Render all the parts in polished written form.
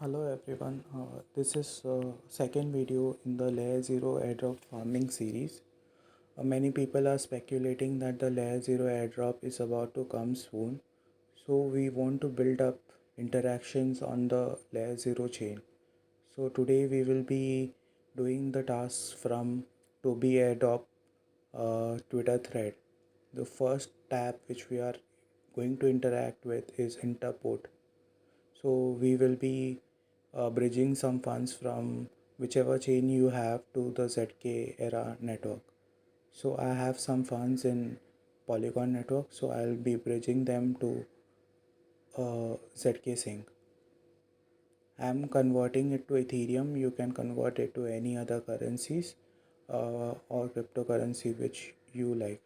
Hello everyone, this is second video in the LayerZero Airdrop farming series. Many people are speculating that the LayerZero Airdrop is about to come soon. So we want to build up interactions on the LayerZero chain. So today we will be doing the tasks from Toby Airdrop Twitter thread. The first tab which we are going to interact with is Interport. So we will be bridging some funds from whichever chain you have to the ZK Era network. So I have some funds in Polygon network, so I'll be bridging them to ZkSync. I'm converting it to Ethereum. You can convert it to any other currencies or cryptocurrency which you like.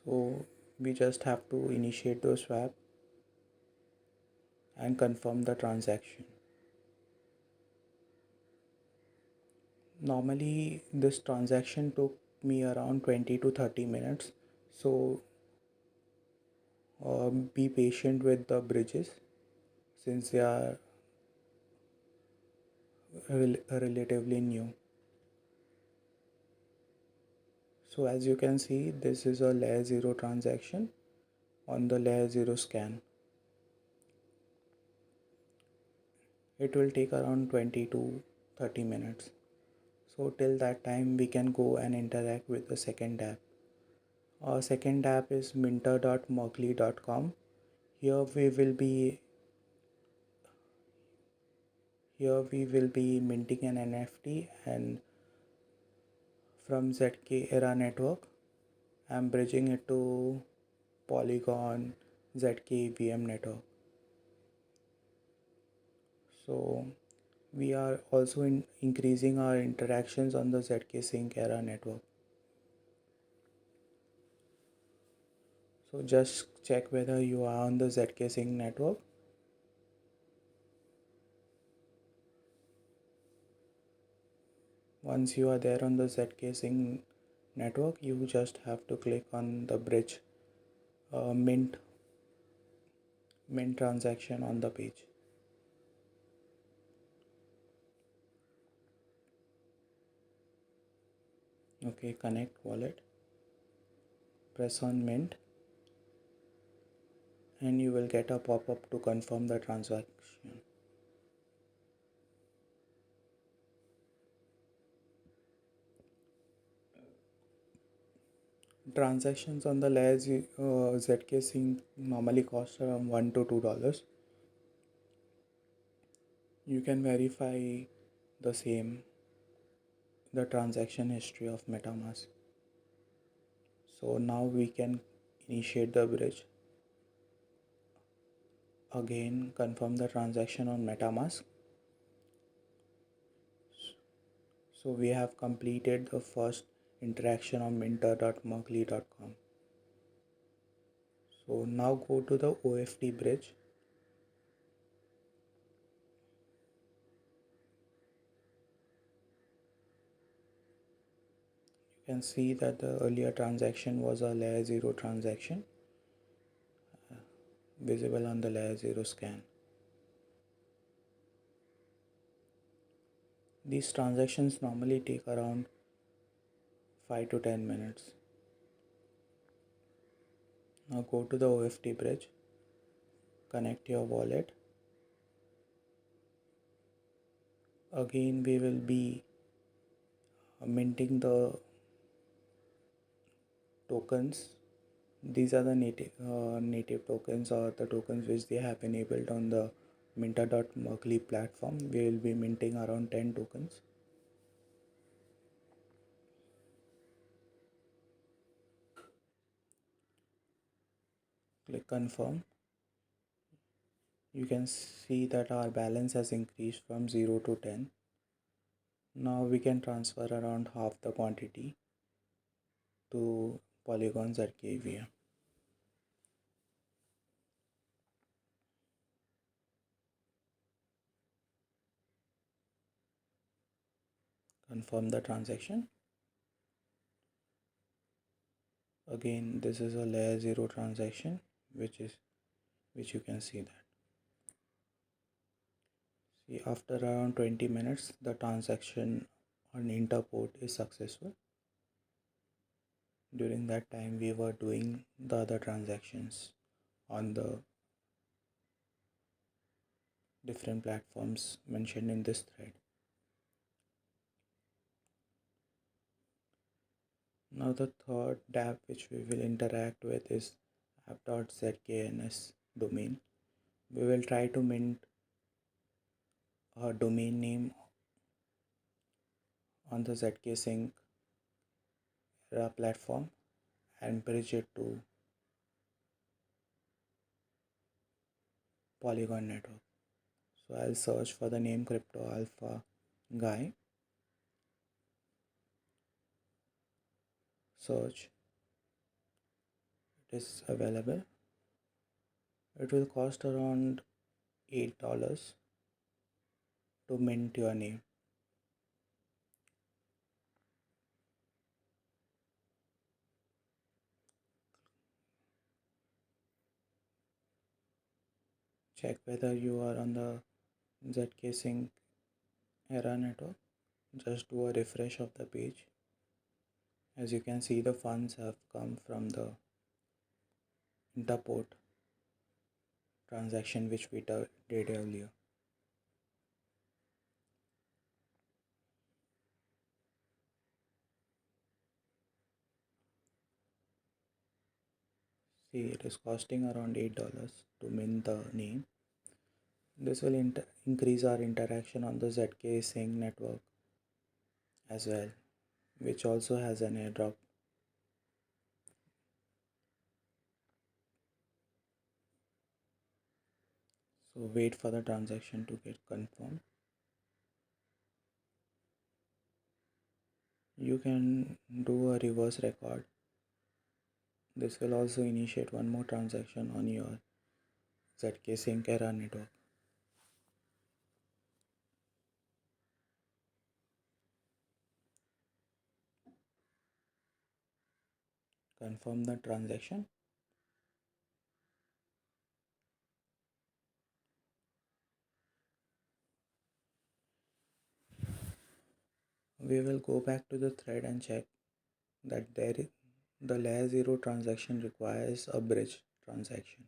So we just have to initiate the swap and confirm the transaction. Normally this transaction took me around 20 to 30 minutes, so be patient with the bridges since they are relatively new. So as you can see, this is a LayerZero transaction on the LayerZero scan. It will take around 20 to 30 minutes. So till that time we can go and interact with the second app. Our second app is minter.merkle.com. Here we will be Here we will be minting an NFT, and from ZK Era network I'm bridging it to Polygon ZK VM network. So we are also increasing our interactions on the ZkSync Era network. So just check whether you are on the ZkSync network. Once you are there on the ZkSync network, you just have to click on the bridge mint transaction on the page. Okay, connect wallet, press on mint, and you will get a pop-up to confirm the transaction. Transactions on the ZkSync normally cost around $1 to $2. You can verify the same, the transaction history of MetaMask. So now we can initiate the bridge. Again, confirm the transaction on MetaMask. So we have completed the first interaction on minter.merkle.com. So now go to the OFT bridge. You can see that the earlier transaction was a LayerZero transaction visible on the LayerZero scan. These transactions normally take around 5 to 10 minutes. Now go to the OFT bridge, connect your wallet. Again, we will be minting the tokens. These are the native tokens, or the tokens which they have enabled on the minter.merkle platform. We will be minting around 10 tokens. Click confirm. You can see that our balance has increased from 0 to 10. Now we can transfer around half the quantity to Polygon ZKVM. Confirm the transaction. Again, this is a LayerZero transaction, which you can see that. See, after around 20 minutes, the transaction on Interport is successful. During that time, we were doing the other transactions on the different platforms mentioned in this thread. Now the third Dapp which we will interact with is app.zkns domain. We will try to mint a domain name on the ZkSync Era platform and bridge it to Polygon network. So I'll search for the name Crypto Alpha Guy. Search. It is available. It will cost around $8 to mint your name. Check whether you are on the ZkSync Era network. Just do a refresh of the page. As you can see, the funds have come from the Interport transaction which we did earlier. See, it is costing around $8 to mint the name. This will increase our interaction on the ZkSync network as well, which also has an airdrop. So wait for the transaction to get confirmed. You can do a reverse record. This will also initiate one more transaction on your ZkSync Era network. Confirm the transaction. We will go back to the thread and check that the LayerZero transaction requires a bridge transaction.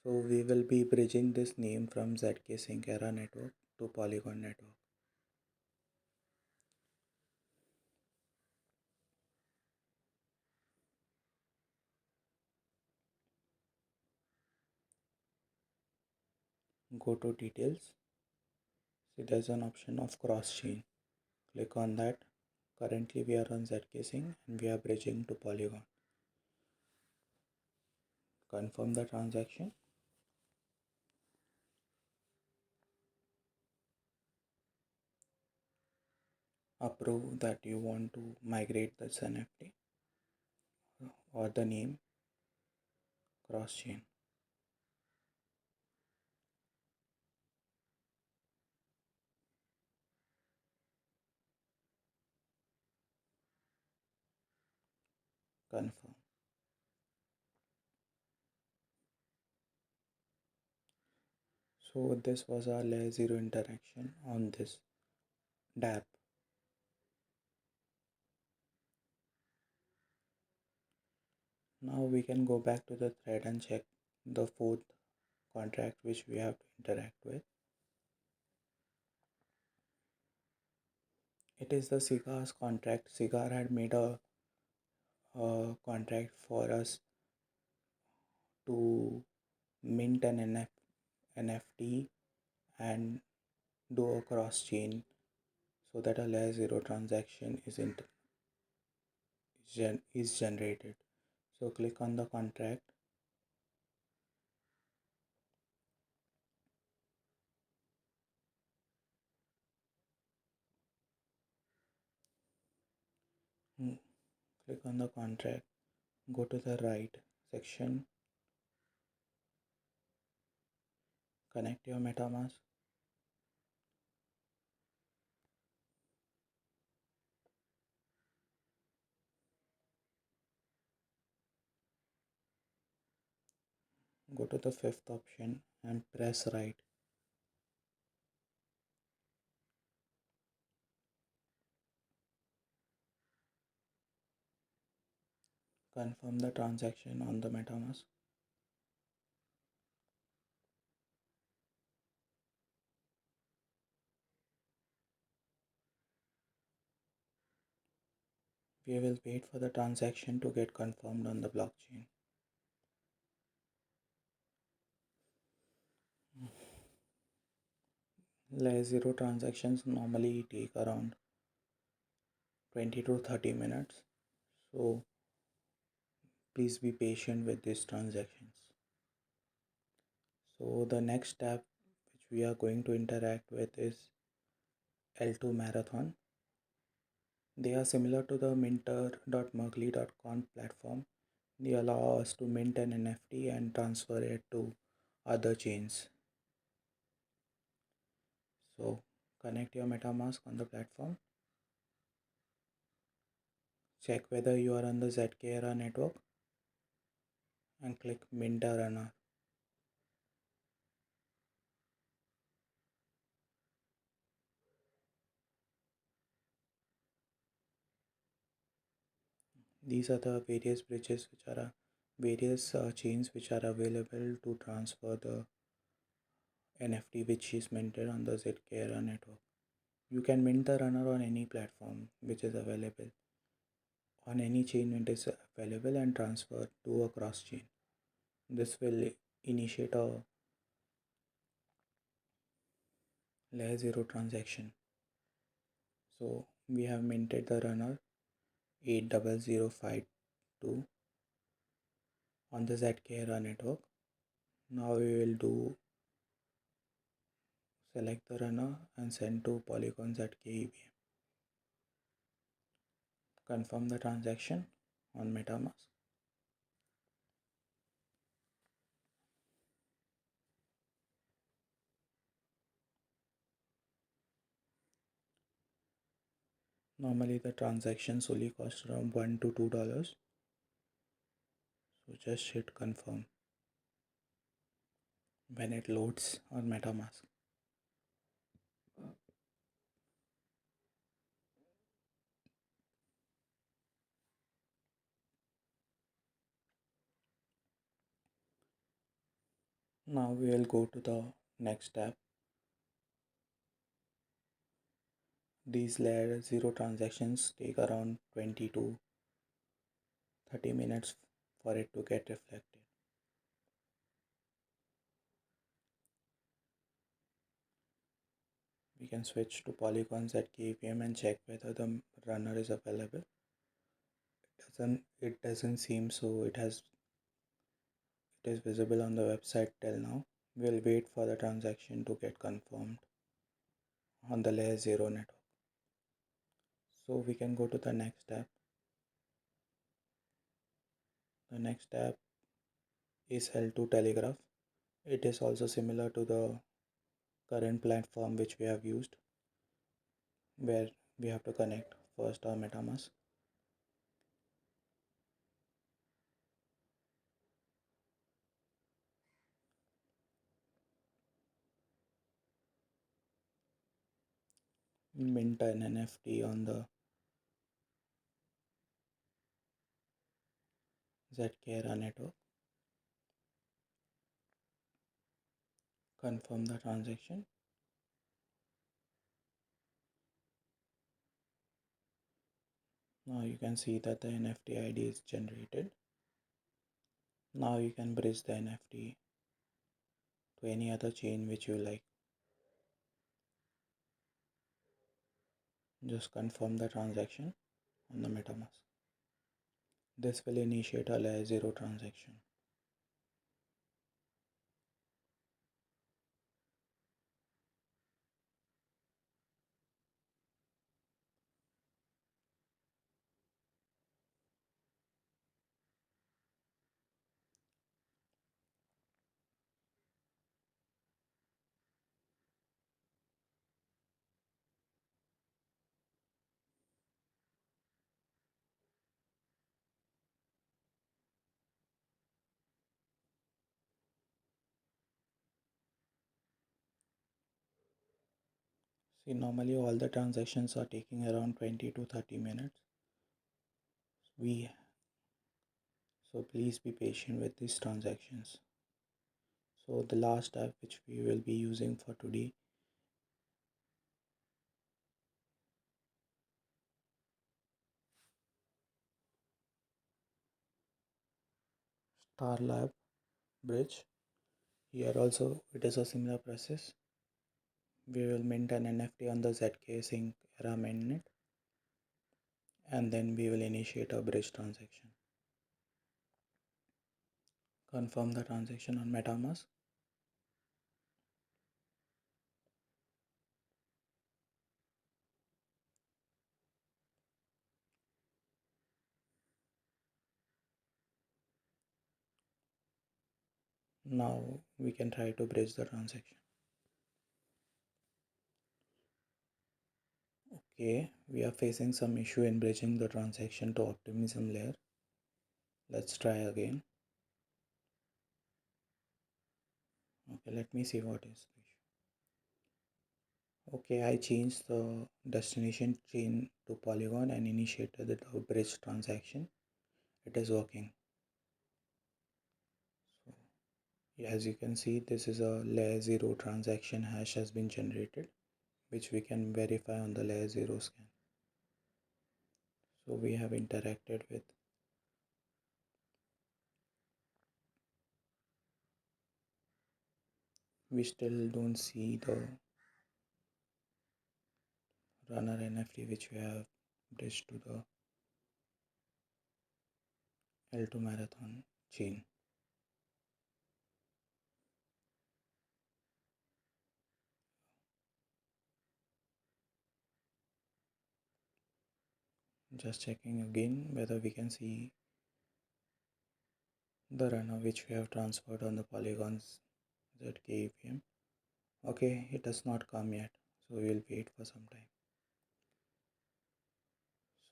So we will be bridging this name from ZkSync Era network to Polygon network. Go to details. See, there's an option of cross chain. Click on that. Currently we are on ZkSync and we are bridging to Polygon. Confirm the transaction. Approve that you want to migrate this NFT or the name cross chain. Confirm. So this was our LayerZero interaction on this Dapp. Now we can go back to the thread and check the fourth contract which we have to interact with. It is the Cigar's contract. Cigar had made a contract for us to mint an NFT and do a cross chain so that a LayerZero transaction is generated. So click on the contract. Click on the contract. Go to the right section. Connect your MetaMask. Go to the fifth option and press right. Confirm the transaction on the MetaMask. We will wait for the transaction to get confirmed on the blockchain. LayerZero transactions normally take around 20 to 30 minutes. So please be patient with these transactions. So the next tab which we are going to interact with is L2 Marathon. They are similar to the minter.merkle.conf platform. They allow us to mint an NFT and transfer it to other chains. So connect your MetaMask on the platform. Check whether you are on the ZK Era network and click Mint a Runner. These are the various bridges which are various chains which are available to transfer the NFT which is minted on the ZK Era network. You can mint the runner on any platform which is available, on any chain it is available, and transfer to a cross chain. This will initiate a LayerZero transaction. So we have minted the runner 80052 on the ZK Era network. Now we will select the runner and send to Polygon ZK EVM. Confirm the transaction on MetaMask. Normally the transactions only cost around $1 to $2. So just hit confirm when it loads on MetaMask. Now we will go to the next tab. These LayerZero transactions take around 20 to 30 minutes for it to get reflected. We can switch to Polygon ZK EVM and check whether the runner is available. It doesn't seem so. It is visible on the website till now. We'll wait for the transaction to get confirmed on the LayerZero network. So we can go to the next tab. The next tab is L2 Telegraph. It is also similar to the current platform which we have used, where we have to connect first our MetaMask. Mint an NFT on the ZK Era network. Confirm the transaction. Now you can see that the NFT ID is generated. Now you can bridge the NFT to any other chain which you like. Just confirm the transaction on the MetaMask. This will initiate a LayerZero transaction. See, normally all the transactions are taking around 20 to 30 minutes. We So please be patient with these transactions. So the last app which we will be using for today, Tarlab Bridge. Here also it is a similar process. We will mint an NFT on the ZkSync Era Mainnet, and then we will initiate a bridge transaction. Confirm the transaction on MetaMask. Now we can try to bridge the transaction. Okay, we are facing some issue in bridging the transaction to optimism layer. Let's try again. Okay, let me see what is the issue. Okay, I changed the destination chain to Polygon and initiated the bridge transaction. It is working. So as you can see, this is a LayerZero transaction hash has been generated, which we can verify on the LayerZero scan. So we have interacted with. We still don't see the runner NFT which we have bridged to the L2 marathon chain. Just checking again whether we can see the runner which we have transferred on the polygons ZkEVM. Okay, it has not come yet, so we will wait for some time.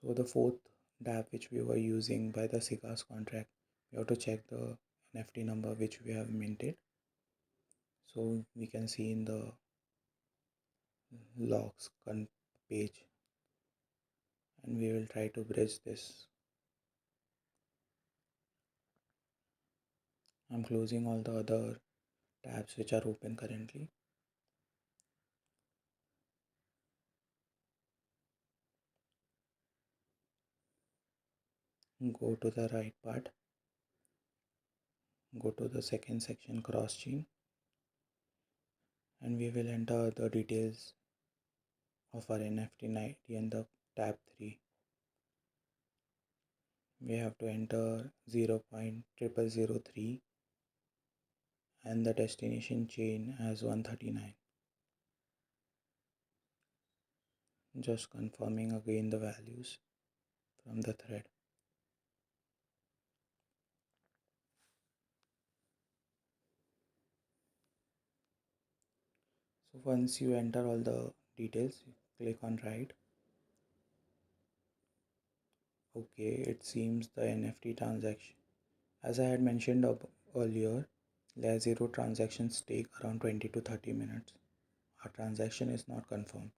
So the fourth DApp which we were using by the SIGAS contract, we have to check the NFT number which we have minted. So we can see in the logs page, and we will try to bridge this. I'm closing all the other tabs which are open currently. Go to the right part, go to the second section, cross chain, and we will enter the details of our NFT ID in the tab 3. We have to enter 0.0003 and the destination chain as 139. Just confirming again the values from the thread. So once you enter all the details, click on write. Okay, it seems the NFT transaction. As I had mentioned earlier, LayerZero transactions take around 20 to 30 minutes. Our transaction is not confirmed.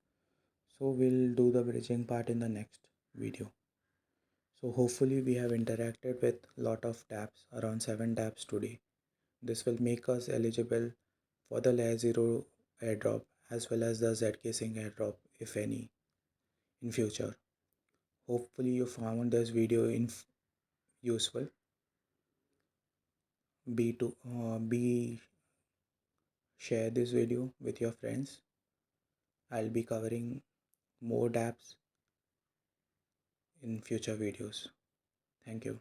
So we'll do the bridging part in the next video. So hopefully we have interacted with lot of dApps, around 7 dApps today. This will make us eligible for the LayerZero airdrop as well as the ZkSync airdrop, if any, in future. Hopefully you found this video useful. Be share this video with your friends. I'll be covering more dApps in future videos. Thank you.